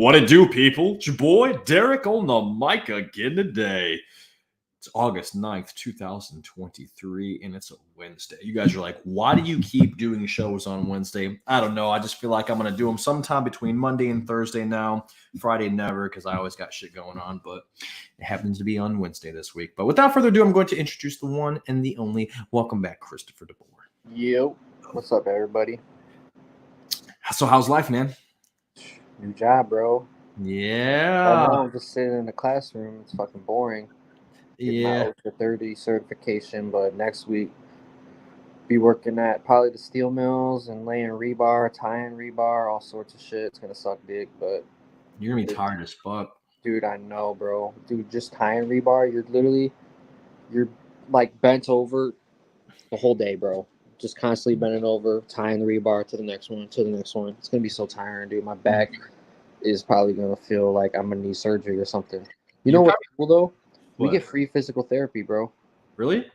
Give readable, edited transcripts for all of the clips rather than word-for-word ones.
What it do, people? It's your boy Derek on the mic again today. It's August 9th, 2023, and it's a Wednesday. You guys are like, why do you keep doing shows on Wednesday? I don't know. I just feel like I'm going to do them sometime between Monday and Thursday now. Friday never, because I always got shit going on, but it happens to be on Wednesday this week. But without further ado, I'm going to introduce the one and the only. Welcome back, Christopher DeBoer. Yo, what's up, everybody? So how's life, man? New job, bro. Yeah. I'm just sitting in the classroom. It's fucking boring. Get my Ultra 30 certification, but next week be working at probably the steel mills and laying rebar, tying rebar, all sorts of shit. It's gonna suck dick, but you're gonna be tired as fuck. Dude, I know, bro. Dude, just tying rebar, you're like bent over the whole day, bro. Just constantly bending over, tying the rebar to the next one, to the next one. It's gonna be so tiring, dude. My back is probably gonna feel like I'm gonna need surgery or something. You know what's cool though? We get free physical therapy, bro. Really?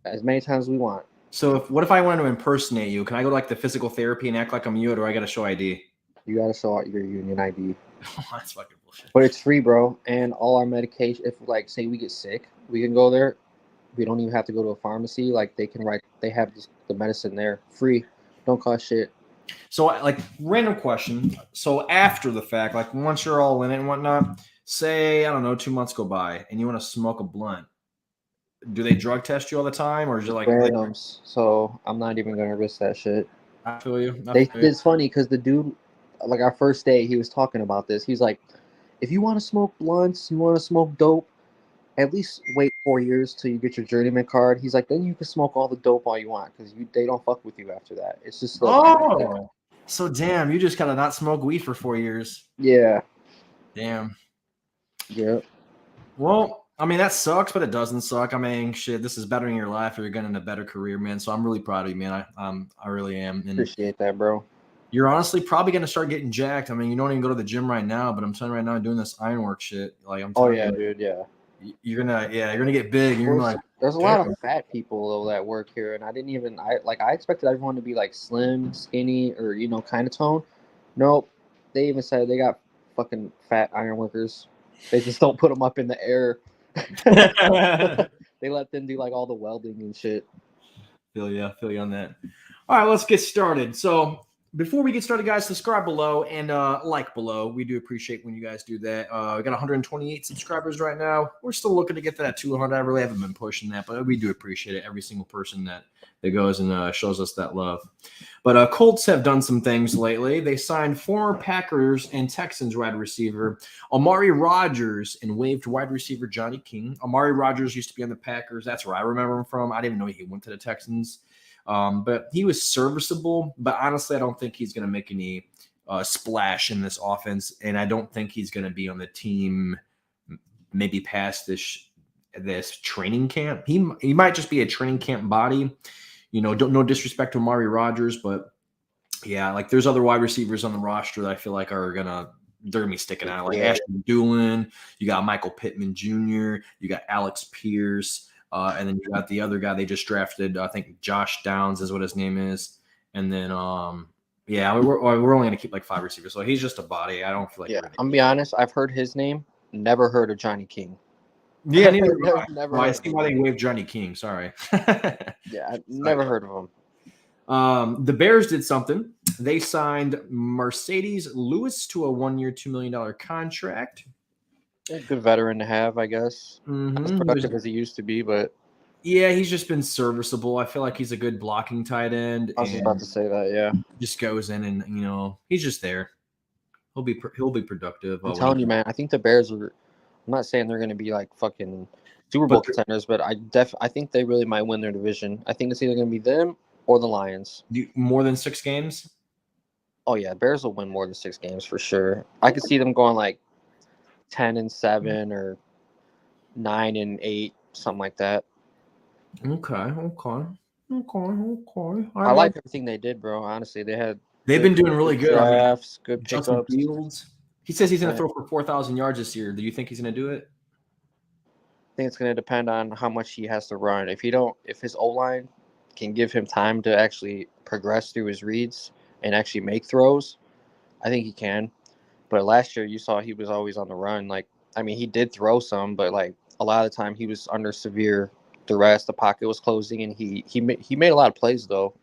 As many times as we want. So what if I wanted to impersonate you? Can I go to like the physical therapy and act like I'm you, or do I gotta show ID? You gotta show out your union ID. That's fucking bullshit. But it's free, bro. And all our medication, if like say we get sick, we can go there. We don't even have to go to a pharmacy. Like they have the medicine there, free, don't cost shit. So like random question. So after the fact, like once you're all in it and whatnot, say, I don't know, 2 months go by and you want to smoke a blunt. Do they drug test you all the time, or is it like randoms? So I'm not even gonna risk that shit. I feel you. It's funny because the dude, like our first day, he was talking about this. He's like, if you want to smoke blunts, you want to smoke dope, at least wait 4 years till you get your journeyman card. He's like, then you can smoke all the dope all you want because they don't fuck with you after that. It's just like, so damn, you just gotta not smoke weed for 4 years. Yeah. Damn. Yeah. Well, I mean that sucks, but it doesn't suck. I mean, shit, this is bettering your life, or you're getting a better career, man. So I'm really proud of you, man. I really am. And appreciate that, bro. You're honestly probably gonna start getting jacked. I mean, you don't even go to the gym right now, but I'm telling you right now, doing this ironwork shit, like I'm. Oh yeah, dude. Yeah. You're gonna get big. You're gonna like. There's a lot of fat people though that work here, and I expected everyone to be like slim, skinny, or kind of tone. Nope. They even said they got fucking fat iron workers. They just don't put them up in the air. They let them do like all the welding and shit. Feel you on that. All right, let's get started. So before we get started, guys, subscribe below and like below. We do appreciate when you guys do that. We got 128 subscribers right now. We're still looking to get to that 200. I really haven't been pushing that, but we do appreciate it. Every single person that goes and shows us that love. But Colts have done some things lately. They signed former Packers and Texans wide receiver Amari Rodgers and waived wide receiver Johnny King. Amari Rodgers used to be on the Packers. That's where I remember him from. I didn't even know he went to the Texans. But he was serviceable. But honestly, I don't think he's going to make any splash in this offense. And I don't think he's going to be on the team maybe past this training camp. He might just be a training camp body. No disrespect to Amari Rodgers, but yeah, like there's other wide receivers on the roster that I feel like they're gonna be sticking out. Like Ashton Doolin, you got Michael Pittman Jr., you got Alex Pierce, and then you got the other guy they just drafted. I think Josh Downs is what his name is, and then we're only gonna keep like 5 receivers, so he's just a body. I don't feel like. Yeah, I'm gonna be honest. I've heard his name, never heard of Johnny King. Yeah, never. I see why they waived Johnny King. Sorry. Yeah, I've never heard of him. The Bears did something. They signed Mercedes Lewis to a 1-year, $2 million contract. A good veteran to have, I guess. Not as productive as he used to be, but yeah, he's just been serviceable. I feel like he's a good blocking tight end. I was just about to say that. Yeah, just goes in and he's just there. He'll be productive. I'm telling you, man. I think the Bears are. I'm not saying they're going to be like fucking Super Bowl contenders, but I think they really might win their division. I think it's either going to be them or the Lions. More than 6 games? Oh yeah, Bears will win more than 6 games for sure. I could see them going like 10-7 or 9-8, something like that. Okay. I like everything they did, bro. Honestly, they've been doing really good. Drafts, good pickups. Fields. He says he's going to throw for 4,000 yards this year. Do you think he's going to do it? I think it's going to depend on how much he has to run. If his O-line can give him time to actually progress through his reads and actually make throws, I think he can. But last year, you saw he was always on the run. Like, I mean, he did throw some, but like a lot of the time he was under severe duress. The pocket was closing, and he made a lot of plays though.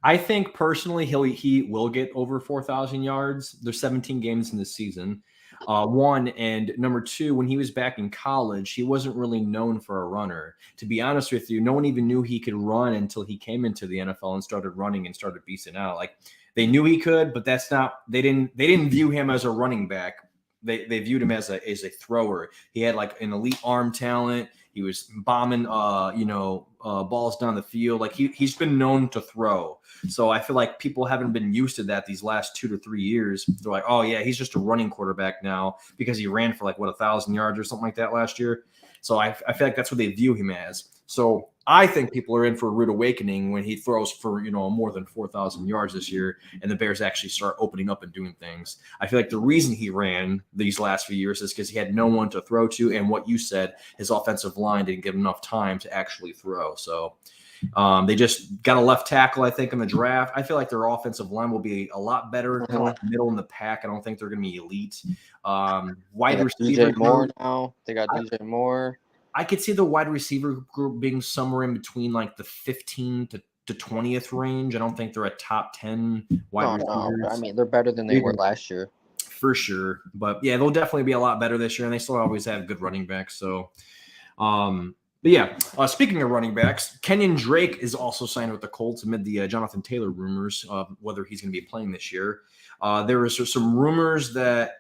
I think personally he will get over 4,000 yards. There's 17 games in this season. One, and number two, when he was back in college, he wasn't really known for a runner. To be honest with you, no one even knew he could run until he came into the NFL and started running and started beasting out. Like, they knew he could, but that's not. They didn't view him as a running back. They viewed him as a thrower. He had like an elite arm talent. He was bombing, balls down the field. Like he's been known to throw. So I feel like people haven't been used to that these last 2 to 3 years. They're like, oh yeah, he's just a running quarterback now because he ran for like 1,000 yards or something like that last year. So I feel like that's what they view him as. So I think people are in for a rude awakening when he throws for, more than 4,000 yards this year and the Bears actually start opening up and doing things. I feel like the reason he ran these last few years is because he had no one to throw to. And what you said, his offensive line didn't give him enough time to actually throw. So they just got a left tackle, I think, in the draft. I feel like their offensive line will be a lot better, kind of like middle in the pack. I don't think they're going to be elite. Wide receiver DJ Moore now. They got DJ Moore. I could see the wide receiver group being somewhere in between like the 15 to 20th range. I don't think they're a top 10 wide receivers. No. I mean, they're better than they were last year. For sure. But yeah, they'll definitely be a lot better this year, and they still always have good running backs. So, but yeah, speaking of running backs, Kenyon Drake is also signed with the Colts amid the Jonathan Taylor rumors of whether he's going to be playing this year. There was some rumors that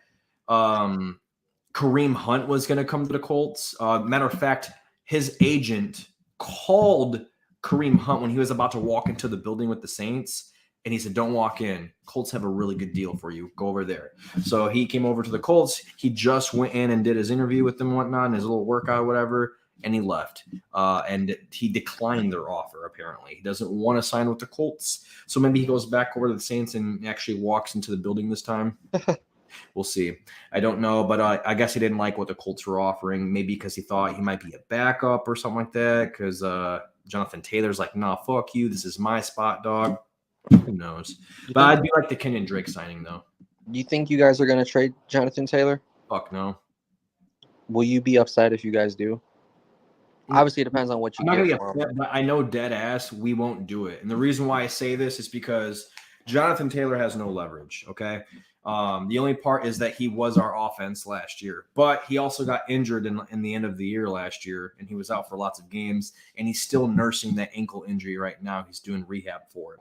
Kareem Hunt was going to come to the Colts. Matter of fact, his agent called Kareem Hunt when he was about to walk into the building with the Saints, and he said, "Don't walk in. Colts have a really good deal for you. Go over there." So he came over to the Colts. He just went in and did his interview with them and whatnot, and his little workout or whatever, and he left. And he declined their offer, apparently. He doesn't want to sign with the Colts. So maybe he goes back over to the Saints and actually walks into the building this time. We'll see. I don't know, but I guess he didn't like what the Colts were offering, maybe because he thought he might be a backup or something like that, because Jonathan Taylor's like, nah, fuck you. This is my spot, dog. Who knows? But I do like the Kenyon Drake signing, though. Do you think you guys are going to trade Jonathan Taylor? Fuck no. Will you be upset if you guys do? Obviously, it depends on what you get for him. But I know dead ass we won't do it. And the reason why I say this is because Jonathan Taylor has no leverage, okay? The only part is that he was our offense last year, but he also got injured in the end of the year last year, and he was out for lots of games, and he's still nursing that ankle injury right now. He's doing rehab for it.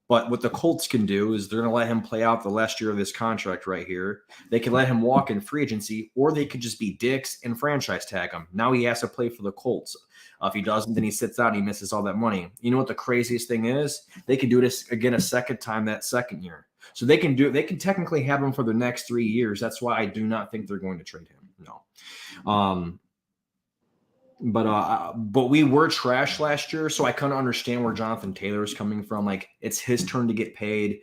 But what the Colts can do is they're going to let him play out the last year of this contract right here. They can let him walk in free agency, or they could just be dicks and franchise tag him. Now he has to play for the Colts. If he doesn't, then he sits out and he misses all that money. You know what the craziest thing is? They can do this again a second time that second year. So they can technically have him for the next 3 years. That's why I do not think they're going to trade him. No. But we were trash last year, so I couldn't understand where Jonathan Taylor is coming from. Like, it's his turn to get paid.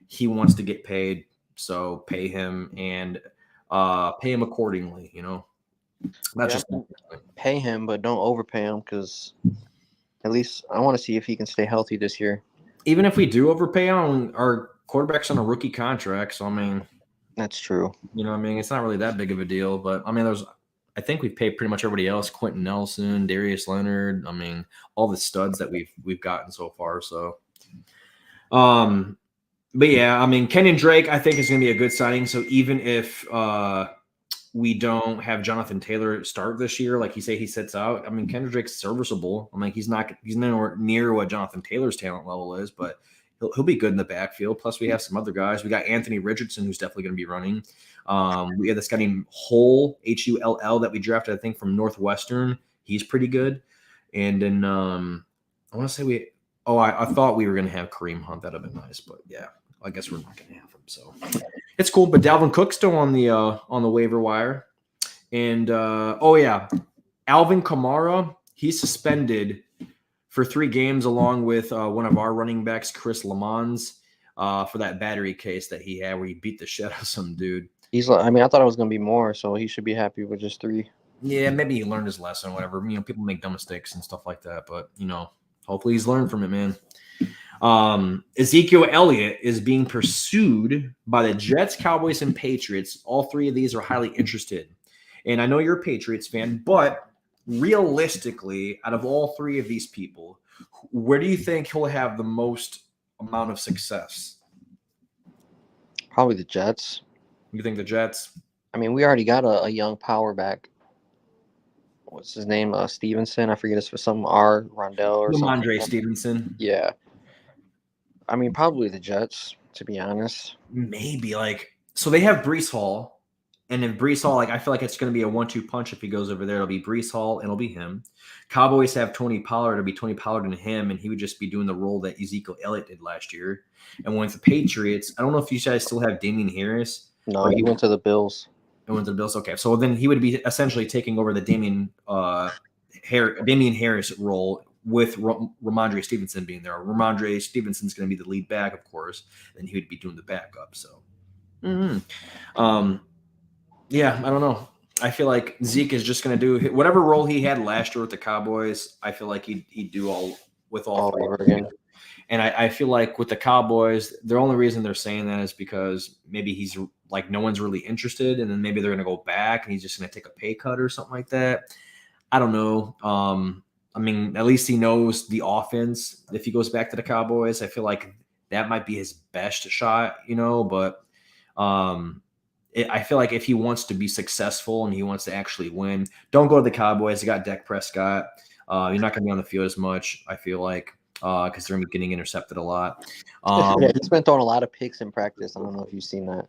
He wants to get paid, so pay him and pay him accordingly, That's just pay him, but don't overpay him, because at least I want to see if he can stay healthy this year. Even if we do overpay him, our quarterback's on a rookie contract, so I mean, that's true. It's not really that big of a deal. But I mean, I think we've paid pretty much everybody else: Quentin Nelson, Darius Leonard. I mean, all the studs that we've gotten so far. So, but yeah, I mean, Kenyon Drake, I think is going to be a good signing. So even if we don't have Jonathan Taylor start this year, like he sits out, I mean, Kenyon Drake's serviceable. I mean, he's nowhere near what Jonathan Taylor's talent level is, but he'll be good in the backfield. Plus, we have some other guys. We got Anthony Richardson, who's definitely going to be running. We have this guy named Hull, Hull, that we drafted, I think, from Northwestern. He's pretty good. And then I want to say I thought we were going to have Kareem Hunt. That would have been nice. But, yeah, I guess we're not going to have him. So it's cool. But Dalvin Cook's still on the waiver wire. And, Alvin Kamara, he's suspended for 3 games, along with one of our running backs, Chris Lamons, for that battery case that he had where he beat the shit out of some dude. I thought it was going to be more, so he should be happy with just 3. Yeah, maybe he learned his lesson or whatever. People make dumb mistakes and stuff like that, but, hopefully he's learned from it, man. Ezekiel Elliott is being pursued by the Jets, Cowboys, and Patriots. All three of these are highly interested. And I know you're a Patriots fan, but realistically, out of all three of these people, where do you think he'll have the most amount of success? Probably the Jets. You think the Jets? I mean, we already got a young power back. What's his name? Stevenson. I forget it's for some R. Rondell or something. Ramondre Stevenson. Yeah. I mean, probably the Jets, to be honest. Maybe so they have Breece Hall, and if Breece Hall, I feel like it's going to be a 1-2 punch. If he goes over there, it'll be Breece Hall and it'll be him. Cowboys have Tony Pollard. It'll be Tony Pollard and him, and he would just be doing the role that Ezekiel Elliott did last year. And with the Patriots, I don't know if you guys still have Damian Harris. No, he went to the Bills. It went to the Bills. Okay, so then he would be essentially taking over the Damian Harris role with Ramondre Stevenson being there. Ramondre Stevenson's going to be the lead back, of course, and he would be doing the backup. So, yeah, I don't know. I feel like Zeke is just going to do whatever role he had last year with the Cowboys. I feel like he'd do all over again. And I feel like with the Cowboys, the only reason they're saying that is because maybe he's no one's really interested, and then maybe they're going to go back and he's just going to take a pay cut or something like that. I don't know. I mean, at least he knows the offense. If he goes back to the Cowboys, I feel like that might be his best shot, but I feel like if he wants to be successful and he wants to actually win, don't go to the Cowboys. They got Dak Prescott. You're not going to be on the field as much, I feel like, because they're getting intercepted a lot. Yeah, he's been throwing a lot of picks in practice. I don't know if you've seen that.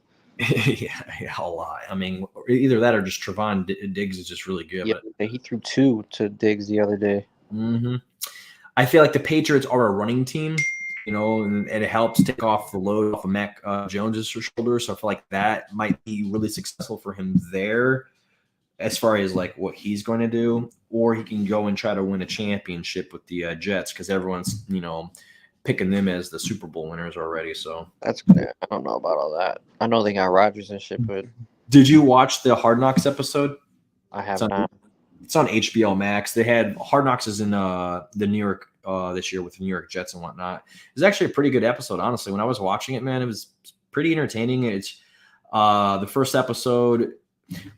yeah, a lot. I mean, either that or just Trevon Diggs is just really good. Yeah, but he threw 2 to Diggs the other day. Mm-hmm. I feel like the Patriots are a running team, and it helps take off the load off of Mac Jones's shoulders. So I feel like that might be really successful for him there as far as what he's going to do. Or he can go and try to win a championship with the Jets because everyone's, picking them as the Super Bowl winners already. So that's good. I don't know about all that. I know they got Rodgers and shit, but did you watch the Hard Knocks episode? I have not. It's on HBO Max. They had Hard Knocks is in the New York this year with the New York Jets and whatnot. It was actually a pretty good episode, honestly. When I was watching it, man, it was pretty entertaining. It's the first episode.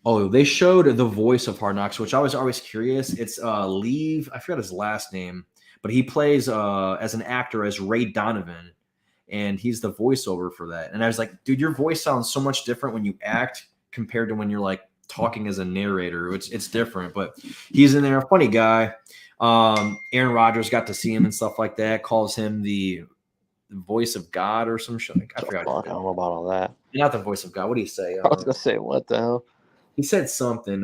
Oh, they showed the voice of Hard Knocks, which I was always curious. It's Leave. I forgot his last name, but he plays as an actor as Ray Donovan, and he's the voiceover for that. And I was like, dude, your voice sounds so much different when you act compared to when you're talking as a narrator. It's different, but he's in there. A funny guy. Aaron Rodgers got to see him and stuff like that. Calls him the voice of God or some shit. I forgot. I don't know about all that. Not the voice of God. What do you say? I was gonna say, what the hell? He said something.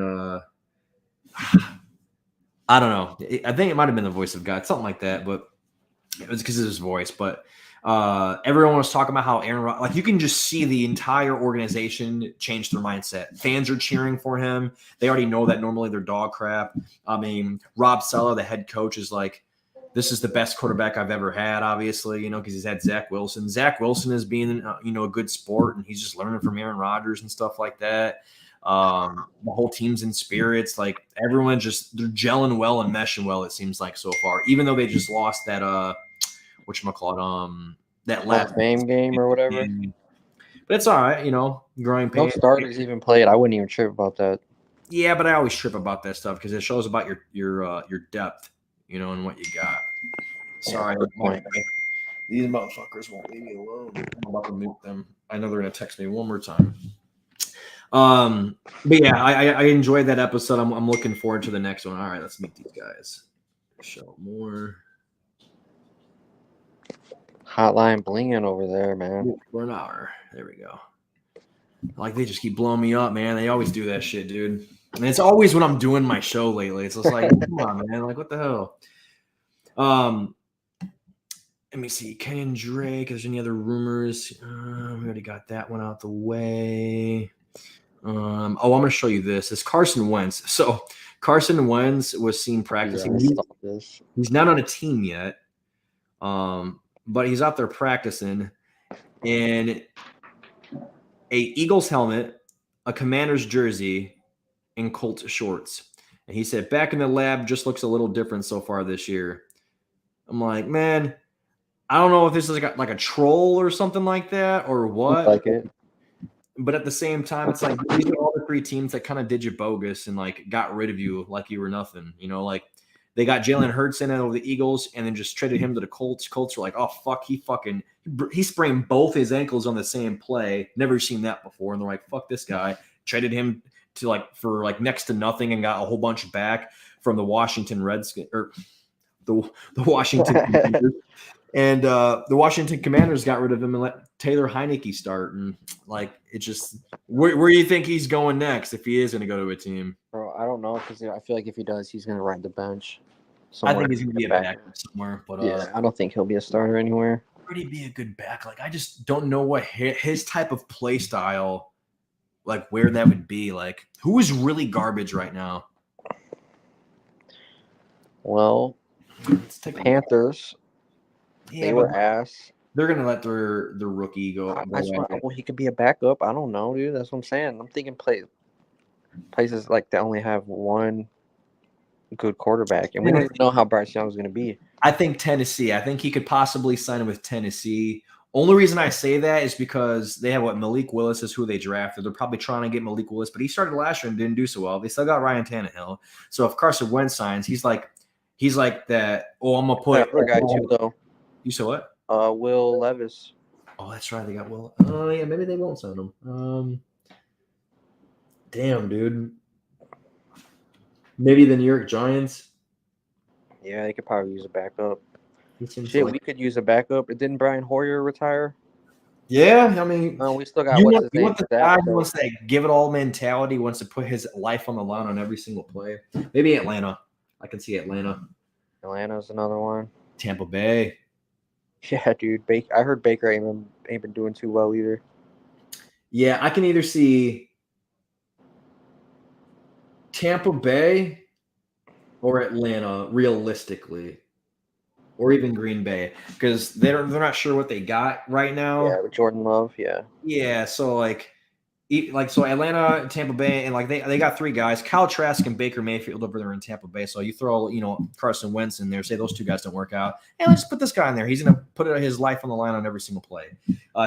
I don't know. I think it might have been the voice of God, something like that. But it was because of his voice. But everyone was talking about how Aaron, you can just see the entire organization change their mindset. Fans are cheering for him. They already know that normally they're dog crap. I mean, Rob Saleh, the head coach, is like, this is the best quarterback I've ever had, obviously, because he's had Zach Wilson. Zach Wilson is being, a good sport, and he's just learning from Aaron Rodgers and stuff like that. The whole team's in spirits. Everyone they're gelling well and meshing well, it seems like so far, even though they just lost that whatchamacallit, that last fame game or whatever. But it's all right, growing pains. No starters even played. I wouldn't even trip about that. Yeah, but I always trip about that stuff because it shows about your depth, and what you got. Sorry, these motherfuckers won't leave me alone. I'm about to mute them. I know they're gonna text me one more time. But yeah, I enjoyed that episode. I'm looking forward to the next one. All right, let's meet these guys. Show more. Hotline blinging over there, man. For an hour. There we go. They just keep blowing me up, man. They always do that shit, dude. And it's always when I'm doing my show lately. It's just come on, man. What the hell? Let me see. Kenyon Drake. Is there any other rumors? We already got that one out the way. I'm going to show you this. It's Carson Wentz. So Carson Wentz was seen practicing. He's not on a team yet, but he's out there practicing in a Eagles helmet, a Commander's jersey, and Colts shorts. And he said, back in the lab just looks a little different so far this year. I'm like, man, I don't know if this is like a troll or something like that or what. Like it. But at the same time, it's like these are all the 3 teams that kind of did you bogus and like got rid of you like you were nothing. You know, like they got Jalen Hurts in over the Eagles and then just traded him to the Colts. Colts were like, oh fuck, he sprained both his ankles on the same play. Never seen that before. And they're like, fuck this guy. Traded him to for next to nothing and got a whole bunch back from the Washington Redskins or the Washington Commanders. And the Washington Commanders got rid of him and let Taylor Heineke start. And it just where do you think he's going next if he is going to go to a team? Bro, I don't know because I feel like if he does, he's going to ride the bench. I think he's going to be a backup somewhere. But yeah, I don't think he'll be a starter anywhere. Where would he be a good back? I just don't know what his type of play style, where that would be. Who is really garbage right now? Well, Panthers. Yeah, they were ass. They're gonna let their rookie go. Well, he could be a backup. I don't know, dude. That's what I'm saying. I'm thinking places that only have one good quarterback, and we don't even know how Bryce Young's gonna be. I think Tennessee. I think he could possibly sign with Tennessee. Only reason I say that is because they have Malik Willis is who they drafted. They're probably trying to get Malik Willis, but he started last year and didn't do so well. They still got Ryan Tannehill. So if Carson Wentz signs, he's like that. Oh, I'm gonna put. I got you though. You said what? Will Levis. Oh, that's right. They got Will. Oh, yeah. Maybe they won't sign him. Damn, dude. Maybe the New York Giants. Yeah, they could probably use a backup. Shit, we could use a backup. Didn't Brian Hoyer retire? Yeah, I mean, we still got. You want the guy who wants that give it all mentality, wants to put his life on the line on every single play. Maybe Atlanta. I can see Atlanta. Atlanta's another one. Tampa Bay. Yeah, dude. I heard Baker ain't been doing too well either. Yeah, I can either see Tampa Bay or Atlanta realistically, or even Green Bay because they're not sure what they got right now. Yeah, with Jordan Love. Yeah. Yeah, so so Atlanta, Tampa Bay, and they got 3 guys, Kyle Trask and Baker Mayfield over there in Tampa Bay. So you throw Carson Wentz in there, say those 2 guys don't work out, and let's put this guy in there. He's gonna put his life on the line on every single play.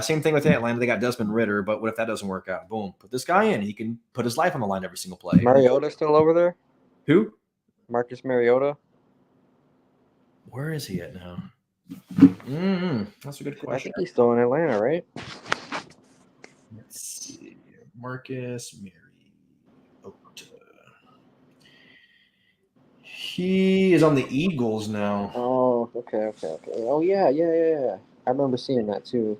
Same thing with Atlanta. They got Desmond Ridder, but what if that doesn't work out? Boom, put this guy in. He can put his life on the line every single play. Mariota still over there? Who? Marcus Mariota. Where is he at now? That's a good question. I think he's still in Atlanta, right? Let's see. Marcus Mariota. He is on the Eagles now. Oh, okay. Oh, yeah. I remember seeing that too.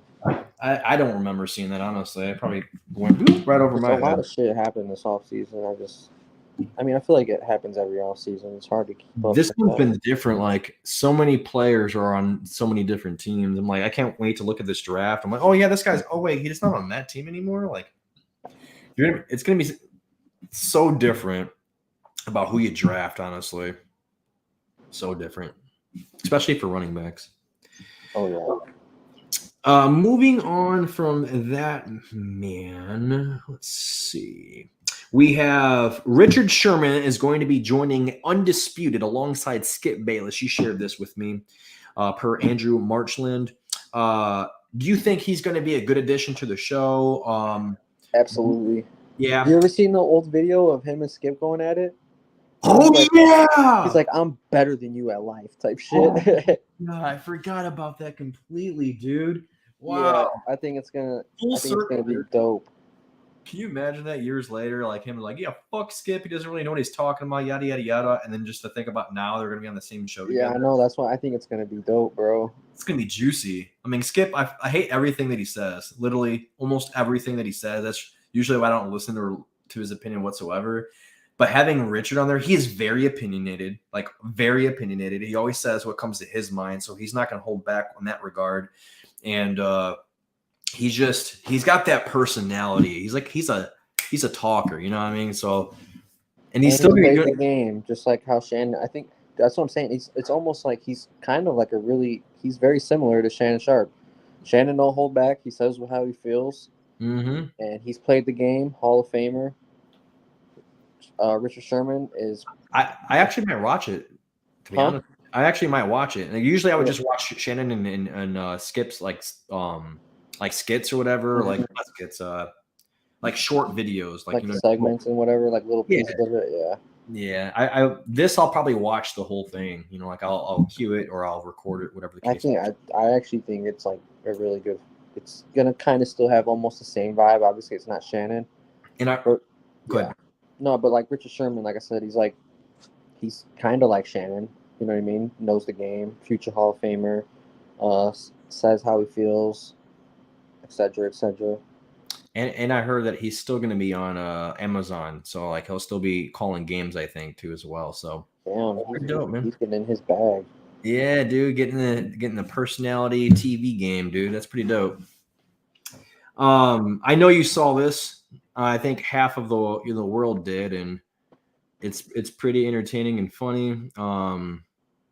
I don't remember seeing that, honestly. I probably went right over my head. A lot of shit happened this offseason. I feel like it happens every offseason. It's hard to keep up. This one's been different. So many players are on so many different teams. I'm I can't wait to look at this draft. I'm like, oh, yeah, this guy's – oh, wait, he's not on that team anymore? It's going to be so different about who you draft, honestly. So different, especially for running backs. Oh, yeah. Moving on from that, man, let's see. We have Richard Sherman is going to be joining Undisputed alongside Skip Bayless. You shared this with me per Andrew Marchland. Do you think he's going to be a good addition to the show? Absolutely. Yeah. You ever seen the old video of him and Skip going at it? Yeah. He's like, I'm better than you at life type shit. Oh, God, I forgot about that completely, dude. Wow. Yeah, I think it's gonna be dope. Can you imagine that years later, him yeah, fuck Skip, he doesn't really know what he's talking about, yada yada yada, and then just to think about now they're gonna be on the same show together. Yeah, I know. That's why I think it's gonna be dope, bro. It's gonna be juicy. Skip, I hate everything that he says. Literally, almost everything that he says. That's usually why I don't listen to his opinion whatsoever. But having Richard on there, he is very opinionated, very opinionated. He always says what comes to his mind, so he's not gonna hold back on that regard. And he's got that personality. He's a talker, you know what I mean? So, and he's still plays good the game, just like how Shannon. I think that's what I'm saying. It's almost like he's kind of he's very similar to Shannon Sharp. Shannon don't hold back. He says how he feels, and he's played the game. Hall of Famer. Richard Sherman is. I actually might watch it. To be honest, I actually might watch it. And usually I would just watch Shannon and Skip's like skits or whatever, like not skits, like short videos, like segments and whatever, like little pieces of it. Yeah. Yeah, I'll probably watch the whole thing. Like I'll cue it or I'll record it, whatever the case. I actually think it's like a really good. It's gonna kind of still have almost the same vibe. Obviously, it's not Shannon. Go ahead. No, but like Richard Sherman, like I said, he's kind of like Shannon. You know what I mean? Knows the game, future Hall of Famer, says how he feels, etc., etc. And I heard that he's still going to be on Amazon, so like he'll still be calling games, I think, too, as well. So damn, he's getting in his bag. Yeah, dude, getting the personality TV game, dude. That's pretty dope. I know you saw this. I think half of the world did, and it's pretty entertaining and funny.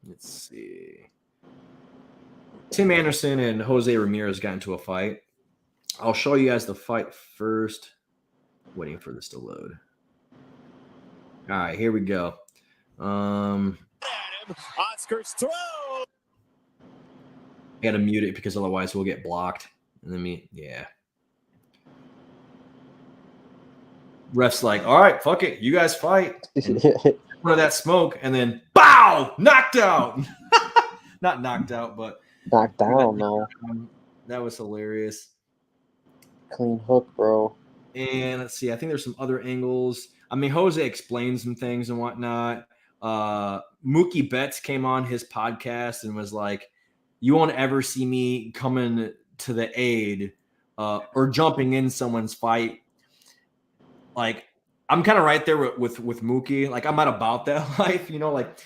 Let's see. Tim Anderson and Jose Ramirez got into a fight. I'll show you guys the fight first. Waiting for this to load. All right, here we go. Oscar's throw. I gotta mute it because otherwise we'll get blocked. And then ref's like, all right, fuck it, you guys fight. One of that smoke, and then bow, knocked out. Not knocked out, but knocked down. No, that was hilarious. Clean hook, bro. And let's see, I think there's some other angles. I mean, Jose explained some things and whatnot. Mookie Betts came on his podcast and was like, you won't ever see me coming to the aid or jumping in someone's fight. Like, I'm kind of right there with Mookie. Like, I'm not about that life, like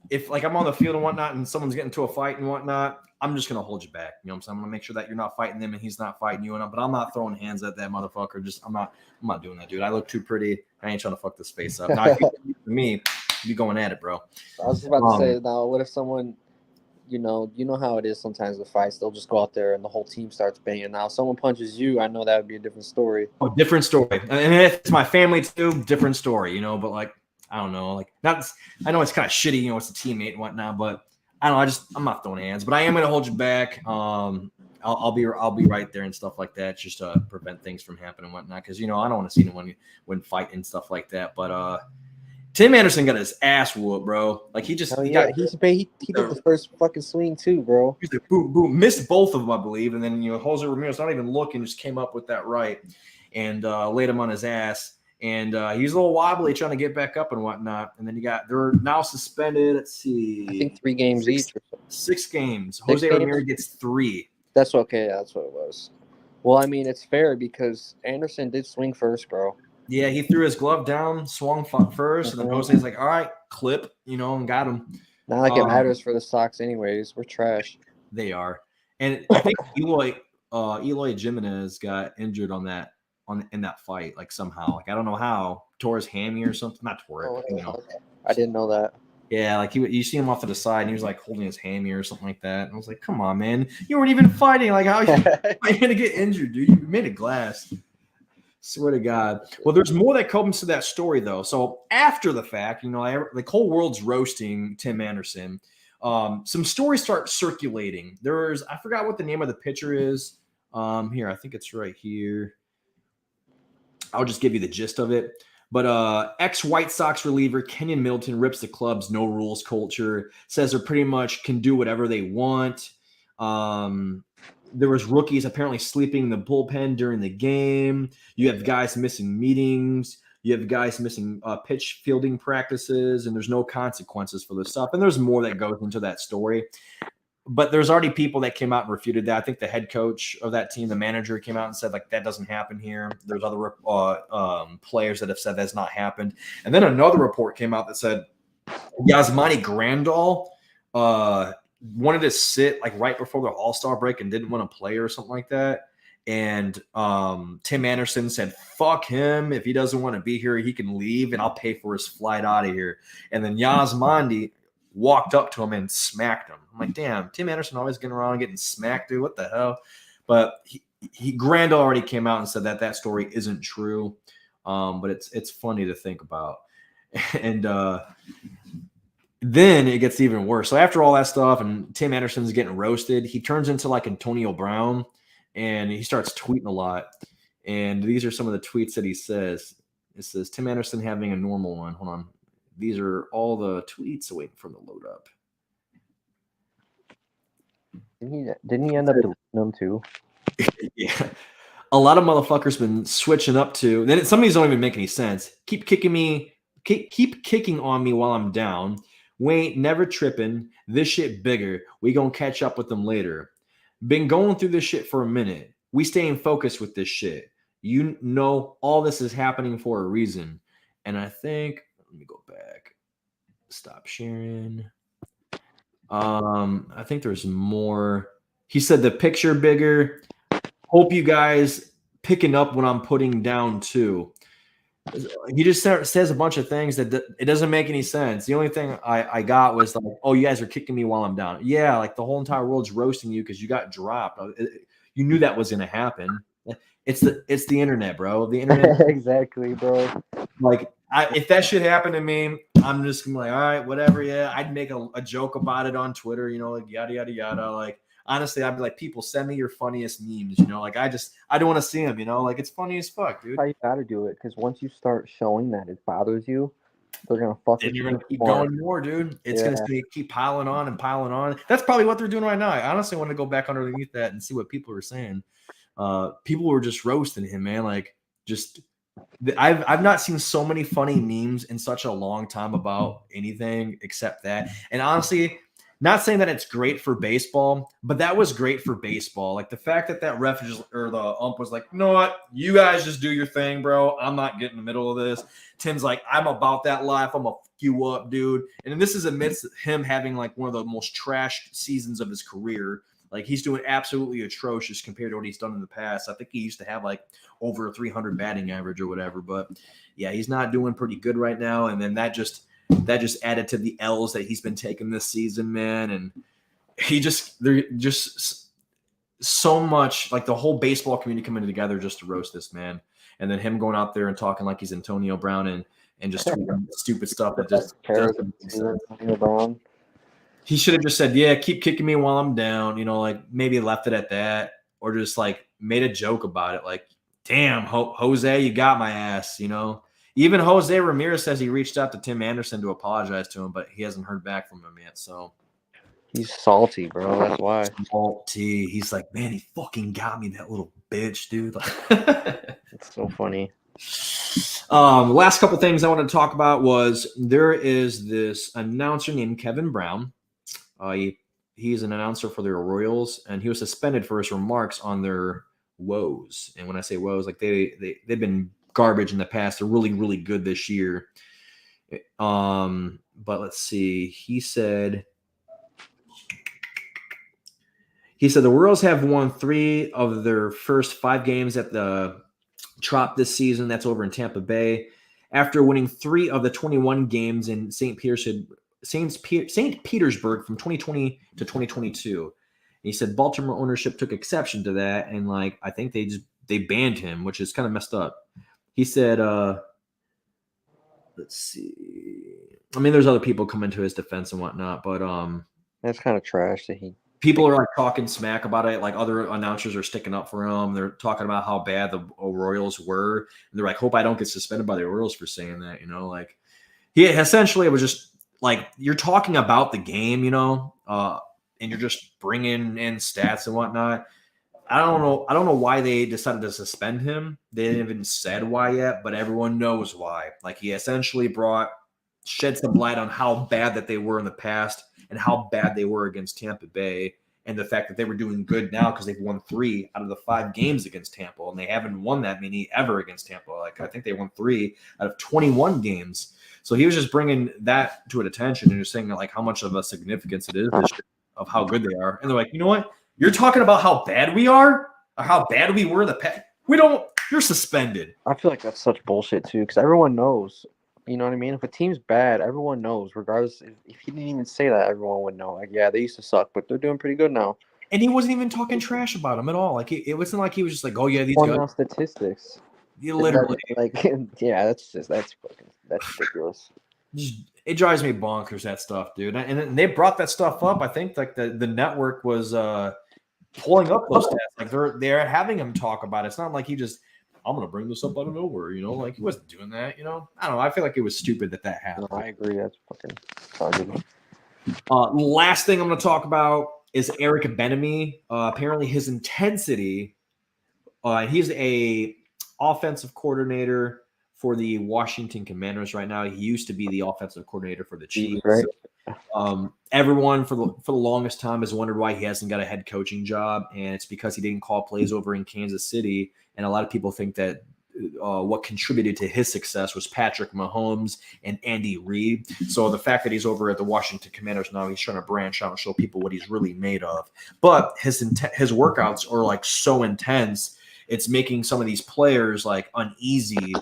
if like I'm on the field and whatnot and someone's getting into a fight and whatnot, I'm just going to hold you back. You know what I'm saying? I'm going to make sure that you're not fighting them and he's not fighting you. But I'm not throwing hands at that motherfucker. I'm not doing that, dude. I look too pretty. I ain't trying to fuck this face up. Now, if you me, you going at it, bro. I was about to say, now, what if someone, you know how it is sometimes the fights, they'll just go out there and the whole team starts banging. Now, if someone punches you, I know that would be a different story. Oh, different story. And if it's my family too, different story, but like, I don't know, like I know it's kind of shitty, it's a teammate and whatnot, but I don't know, I'm not throwing hands, but I am going to hold you back. I'll be right there and stuff like that, just to prevent things from happening and whatnot. Because I don't want to see anyone win fight and stuff like that. But Tim Anderson got his ass whooped, bro. Like he did the first fucking swing too, bro. He's like boom, boom, missed both of them, I believe, and then Jose Ramirez not even looking, just came up with that right and laid him on his ass. And he's a little wobbly trying to get back up and whatnot. And then they're now suspended. Let's see. I think 3 games each. 6 games. Jose Ramirez gets 3. That's okay. That's what it was. Well, I mean, it's fair because Anderson did swing first, bro. Yeah, he threw his glove down, swung first, and then Jose's like, all right, clip, and got him. Not like it matters for the Sox anyways. We're trash. They are. And I think Eloy Jimenez got injured in that fight, like somehow. Like I don't know how. Tore his hammy or something. Not tore it. I didn't know that. Yeah, like you see him off to the side and he was like holding his hammy or something like that. And I was like, come on, man. You weren't even fighting. Like how are you gonna get injured, dude? You made of glass. Swear to God. Well, there's more that comes to that story though. So after the fact, the whole world's roasting Tim Anderson. Some stories start circulating. I forgot what the name of the pitcher is. Here, I think it's right here. I'll just give you the gist of it. But ex-White Sox reliever Kenyon Middleton rips the club's no rules culture, says they pretty much can do whatever they want. There was rookies apparently sleeping in the bullpen during the game. You have guys missing meetings. You have guys missing pitch fielding practices, and there's no consequences for this stuff. And there's more that goes into that story. But there's already people that came out and refuted that. I think the head coach of that team, the manager, came out and said, like, that doesn't happen here. There's other players that have said that's not happened. And then another report came out that said Yasmani Grandal wanted to sit, like, right before the All-Star break and didn't want to play or something like that. And Tim Anderson said, fuck him. If he doesn't want to be here, he can leave, and I'll pay for his flight out of here. And then Yasmani walked up to him and smacked him. I'm like, damn, Tim Anderson always getting around getting smacked, dude. What the hell? But Grandal already came out and said that story isn't true. But it's funny to think about. And Then it gets even worse. So after all that stuff and Tim Anderson's getting roasted, he turns into like Antonio Brown and he starts tweeting a lot. And these are some of the tweets that he says. It says Tim Anderson having a normal one. Hold on. These are all the tweets waiting for them to load up. Didn't he end up deleting them too? Yeah. A lot of motherfuckers been switching up to. Then some of these don't even make any sense. Keep kicking on me while I'm down. We ain't never tripping. This shit bigger. We gonna catch up with them later. Been going through this shit for a minute. We staying focused with this shit. You know all this is happening for a reason. And I think, let me go back. Stop sharing. I think there's more. He said the picture bigger. Hope you guys picking up what I'm putting down too. He just says a bunch of things that it doesn't make any sense. The only thing I got was like, oh, you guys are kicking me while I'm down. Yeah, like the whole entire world's roasting you because you got dropped. You knew that was going to happen. It's the internet, bro. The internet. Exactly, bro. Like, if that shit happened to me, I'm just gonna be like, all right, whatever. Yeah, I'd make a joke about it on Twitter, like yada yada yada. Like, honestly, I'd be like, people, send me your funniest memes. Like, I don't want to see them. Like, it's funny as fuck, dude. That's how you gotta do it, because once you start showing that it bothers you, they're gonna fuck with you. You're gonna keep going more, dude. It's gonna keep piling on and piling on. That's probably what they're doing right now. I honestly want to go back underneath that and see what people are saying. People were just roasting him, man. Like, just I've not seen so many funny memes in such a long time about anything except that. And honestly, not saying that it's great for baseball, but that was great for baseball. Like the fact that ref or the ump was like, you know what, you guys just do your thing, bro. I'm not getting in the middle of this. Tim's like, I'm about that life. I'm gonna fuck you up, dude. And this is amidst him having like one of the most trashed seasons of his career. Like, he's doing absolutely atrocious compared to what he's done in the past. I think he used to have like over a 300 batting average or whatever. But yeah, he's not doing pretty good right now. And then that just added to the L's that he's been taking this season, man. And they're just so much, like the whole baseball community coming together just to roast this man. And then him going out there and talking like he's Antonio Brown and just tweeting stupid stuff that just doesn't make sense. Antonio Brown. He should have just said, yeah, keep kicking me while I'm down, like maybe left it at that, or just like made a joke about it. Like, damn, Jose, you got my ass, Even Jose Ramirez says he reached out to Tim Anderson to apologize to him, but he hasn't heard back from him yet. So he's salty, bro. That's why. Salty. He's like, man, he fucking got me, that little bitch, dude. It's so funny. Last couple things I wanted to talk about was there is this announcer named Kevin Brown. He's an announcer for the Royals, and he was suspended for his remarks on their woes. And when I say woes, like they've been garbage in the past. They're really, really good this year. But let's see. He said the Royals have won 3 of their first 5 games at the Trop this season. That's over in Tampa Bay. After winning 3 of the 21 games in St. Petersburg from 2020 to 2022. And he said Baltimore ownership took exception to that, and like I think they banned him, which is kind of messed up. He said, let's see. I mean, there's other people coming to his defense and whatnot, but that's kind of trash that people are like talking smack about it. Like other announcers are sticking up for him. They're talking about how bad the Royals were, and they're like, "Hope I don't get suspended by the Royals for saying that." Like he essentially, it was just like you're talking about the game, and you're just bringing in stats and whatnot. I don't know why they decided to suspend him. They didn't even said why yet, but everyone knows why. Like he essentially shed some light on how bad that they were in the past and how bad they were against Tampa Bay, and the fact that they were doing good now because they've won 3 out of the 5 games against Tampa, and they haven't won that many ever against Tampa. Like I think they won 3 out of 21 games. So he was just bringing that to an attention and just saying like how much of a significance it is of how good they are. And they're like, you know what? You're talking about how bad we are or how bad we were in the past. You're suspended. I feel like that's such bullshit too, because everyone knows. You know what I mean? If a team's bad, everyone knows. Regardless, if he didn't even say that, everyone would know. Like, yeah, they used to suck, but they're doing pretty good now. And he wasn't even talking trash about them at all. Like it wasn't like he was just like, oh yeah, these guys. Statistics. You literally yeah, that's ridiculous. It drives me bonkers, that stuff, dude. And they brought that stuff up. I think like the network was pulling up those stats. Like they're having him talk about it. It's not like he just, I'm gonna bring this up out of nowhere, like he wasn't doing that, I don't know. I feel like it was stupid that happened. No, I agree. That's fucking targeted. Last thing I'm gonna talk about is Eric Bieniemy. Apparently his intensity, he's a offensive coordinator for the Washington Commanders right now. He used to be the offensive coordinator for the Chiefs. Right. Everyone for the longest time has wondered why he hasn't got a head coaching job, and it's because he didn't call plays over in Kansas City. And a lot of people think that what contributed to his success was Patrick Mahomes and Andy Reid. So the fact that he's over at the Washington Commanders now, he's trying to branch out and show people what he's really made of. But his workouts are like so intense, it's making some of these players like uneasy.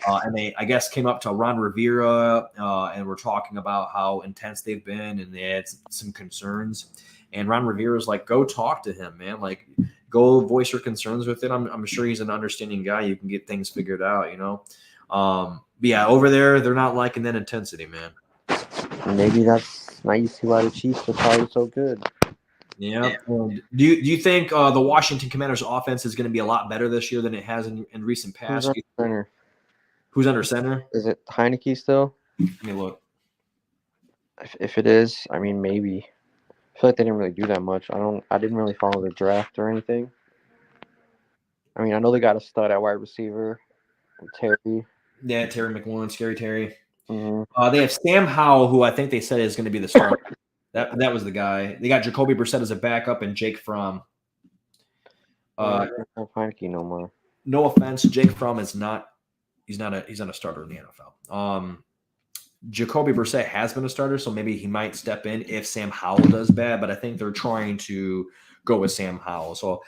And they, I guess, came up to Ron Rivera and were talking about how intense they've been, and they had some concerns. And Ron Rivera's like, go talk to him, man. Like, go voice your concerns with it. I'm sure he's an understanding guy. You can get things figured out, But yeah, over there, they're not liking that intensity, man. Maybe that's why the Chiefs are probably so good. Yeah. Do you think the Washington Commanders offense is going to be a lot better this year than it has in recent past? Who's under center? Is it Heineke still? Let me look. If it is, I mean, maybe. I feel like they didn't really do that much. I didn't really follow the draft or anything. I mean, I know they got a stud at wide receiver, Terry. Yeah, Terry McLaurin, Scary Terry. Mm-hmm. They have Sam Howell, who I think they said is going to be the starter. That was the guy. They got Jacoby Brissett as a backup and Jake Fromm. Heineke no more. No offense, Jake Fromm is not. He's not a starter in the NFL. Jacoby Brissett has been a starter, so maybe he might step in if Sam Howell does bad. But I think they're trying to go with Sam Howell. So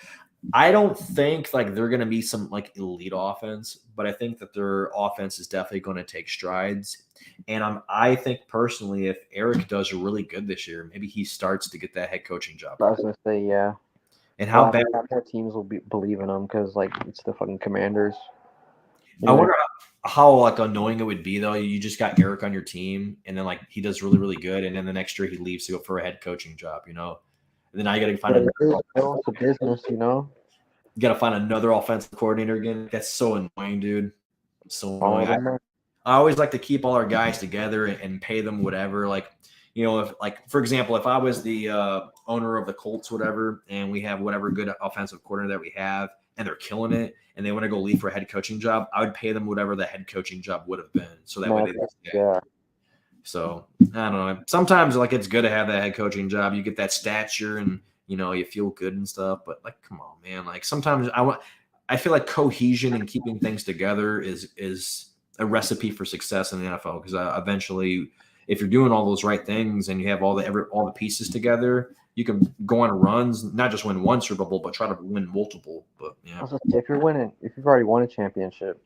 I don't think like they're going to be some like elite offense, but I think that their offense is definitely going to take strides. And I think personally, if Eric does really good this year, maybe he starts to get that head coaching job. I was going to say, yeah. And how bad more teams will believe in him because like it's the fucking Commanders. I wonder how like annoying it would be though. You just got Eric on your team, and then like he does really, really good, and then the next year he leaves to go for a head coaching job, And then now you got to find it's a business, You got to find another offensive coordinator again. That's so annoying, dude. So annoying. I always like to keep all our guys together and pay them whatever. Like, if like for example, if I was the owner of the Colts, whatever, and we have whatever good offensive coordinator that we have, and they're killing it, and they want to go leave for a head coaching job, I would pay them whatever the head coaching job would have been. So that way they yeah. So I don't know. Sometimes like it's good to have that head coaching job. You get that stature and you feel good and stuff. But like, come on, man. Like sometimes I feel like cohesion and keeping things together is a recipe for success in the NFL because eventually, if you're doing all those right things and you have all the pieces together, you can go on runs, not just win one Super Bowl, but try to win multiple. But yeah, if you've already won a championship,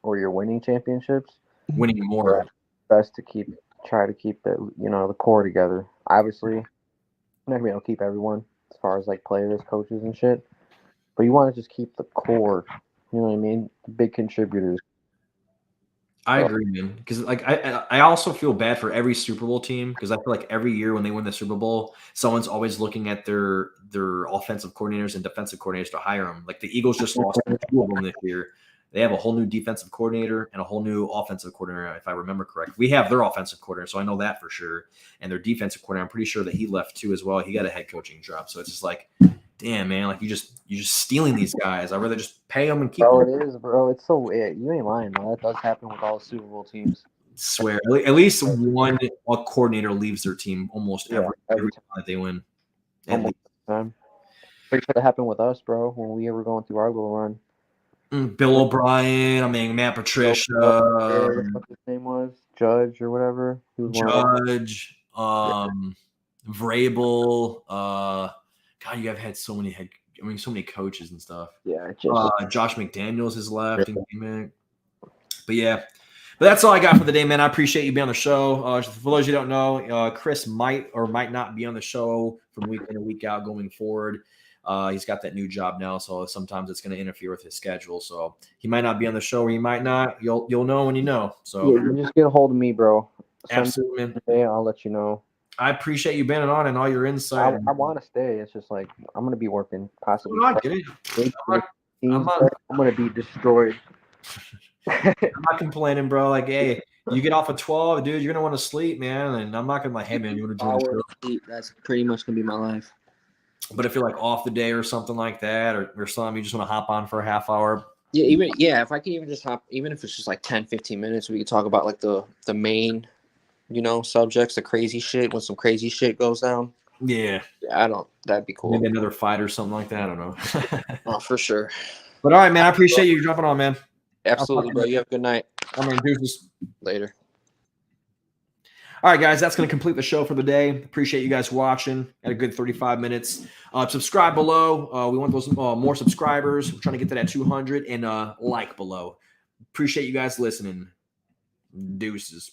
or you're winning championships, winning more, best to try to keep the core together. Obviously, you're not gonna be able to keep everyone as far as like players, coaches, and shit, but you want to just keep the core. You know what I mean? The big contributors. I agree, man. Because like I also feel bad for every Super Bowl team because I feel like every year when they win the Super Bowl, someone's always looking at their offensive coordinators and defensive coordinators to hire them. Like the Eagles just lost 2 of them this year. They have a whole new defensive coordinator and a whole new offensive coordinator, if I remember correct. We have their offensive coordinator, so I know that for sure. And their defensive coordinator, I'm pretty sure that he left too as well. He got a head coaching job, so it's just like, damn, man, like you're just stealing these guys. I'd rather just pay them and keep them. It is, bro. It's so you ain't lying, man. That does happen with all the Super Bowl teams. I swear, at least one coordinator leaves their team almost every time that they win. Almost time. Pretty sure that happened with us, bro, when we were going through our little run. Bill O'Brien, Matt Patricia. What his name was? Judge or whatever. Judge. Vrabel. God, you have had so many so many coaches and stuff. Yeah. Josh McDaniels has left. But yeah. But that's all I got for the day, man. I appreciate you being on the show. For those you don't know, Chris might or might not be on the show from week in and week out going forward. He's got that new job now, so sometimes it's going to interfere with his schedule. So he might not be on the show, or he might not. You'll know when you know. So you just get a hold of me, bro. Absolutely, man. Today, I'll let you know. I appreciate you being on and all your insight. I want to stay. It's just like I'm gonna be working possibly. I'm not kidding. I'm gonna be destroyed. I'm not complaining, bro. Like, hey, you get off at 12, dude, you're gonna want to sleep, man. And I'm not gonna like, hey, man, you want to join the show? That's pretty much gonna be my life. But if you're like off the day or something like that, or something, you just want to hop on for a half hour. Yeah, if I can even just hop, even if it's just like 10, 15 minutes, we could talk about like the main, subjects, the crazy shit when some crazy shit goes down. Yeah. That'd be cool. Maybe another fight or something like that. I don't know. Oh, for sure. But all right, man, I appreciate you jumping on, man. Absolutely, bro. You have a good night. I'm gonna do this later. All right, guys, that's going to complete the show for the day. Appreciate you guys watching. Had a good 35 minutes. Subscribe below. We want those more subscribers. We're trying to get to that 200 and like below. Appreciate you guys listening. Deuces.